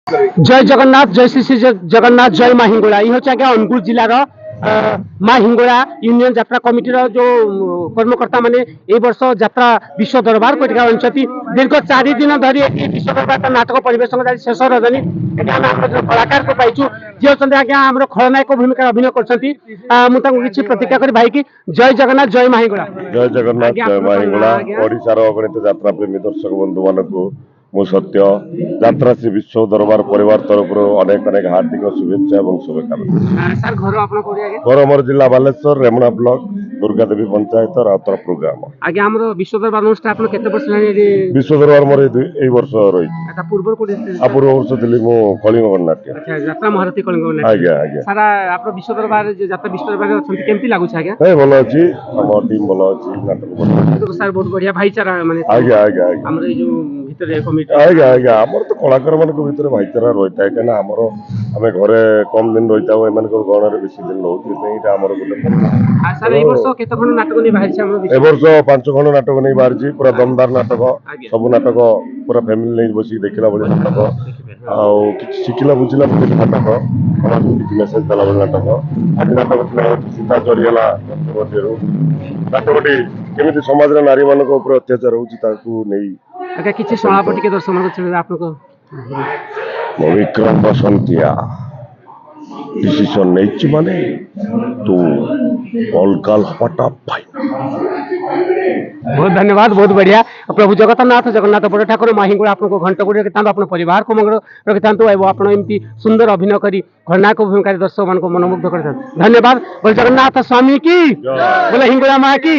जय जगन्नाथ जय श्री श्री जगन्नाथ जय माँ हिंगोला ये हूँ आज्ञा अनुगुल जिलार माँ हिंगोला यूनियन यात्रा कमिटी जो कर्मकर्ता माने ए वर्ष यात्रा विश्व दरबार को दीर्घ 4 दिन धरी विश्व दरबार नाटक परिवेशन शेष रजनी कलाकार को पाइचु जी अच्छा आज्ञा आम खलनायक भूमिका अभिनय कर प्रतिज्ञा करी भाई की जय जगन्नाथ जय माँ हिंगोला जय जगन्नाथ जय माँ हिंगोला ओडिशार अगणित यात्रा प्रेमी दर्शक बंधु मानक मु सत्य यात्रा श्री विश्व दरबार परिवार तरफ अनेक अनेक हार्दिक शुभेच्छा और शुभकामना। घर मोर जिला बालेश्वर रेमुणा ब्लॉक दुर्गा देवी पंचायत राउतर प्रोग्राम आगे हम विश्व दरबार अनुष्ठान आपन केते वर्ष विश्व दरबार मोर ए वर्ष रही आता पूर्व वर्ष दिल्ली मु कलिंग गणनाट्य अच्छा यात्रा महारथी कलिंग गणनाट्य आज्ञा आज्ञा सारा आपन विश्व दरबार जे यात्रा विश्व दरबार अछंती केमती लागु छ आज्ञा ए भलो अछि हमर टीम भलो अछि नाटक भलो सर बहुत बढ़िया भाईचारा माने आज्ञा आज्ञा हमर जो भीतर कमिटी आज्ञा आज्ञा हमर तो कलाकार मान को भीतर भाईचारा रहता है कना हमर हमें घरे कम दिन रहता हो एमान को गण रे बेसी दिन रहउती सेटा हमर गोटे सर ए वर्ष केते खंड नाटक नै बाहर छ हमर ए वर्ष 5 खंड नाटक नै बाहर छी पूरा दमदार नाटक सब नाटक पूरा फैमिली नै बसी देखिला बळे नाटक आ किछ सिखिला बुझिला बळे नाटक और किछ मेसेज दला बळे नाटक आज नाटक सीता चोरियला गोटेरो नाटकटी केमिति समाज रे नारी मान को ऊपर अत्याचार होउची ताकू नै आगे किछ सभापति के दर्शन को चले आप लोग विक्रम बसंतिया डिसीजन नहीं माने तो कल हटा भाई बहुत धन्यवाद बहुत बढ़िया प्रभु जगन्नाथ जगन्नाथ बड़ ठाकुर माँ हिंगोला आपको घंट गुड़ी रखी अपने परिवार को मंगल रखी आप एमती सुंदर अभिनय करी खलनायक भूमिका दर्शक मान को मनोमुग्ध कर धन्यवाद बोले जगन्नाथ स्वामी की बोले हिंगोला माँ की।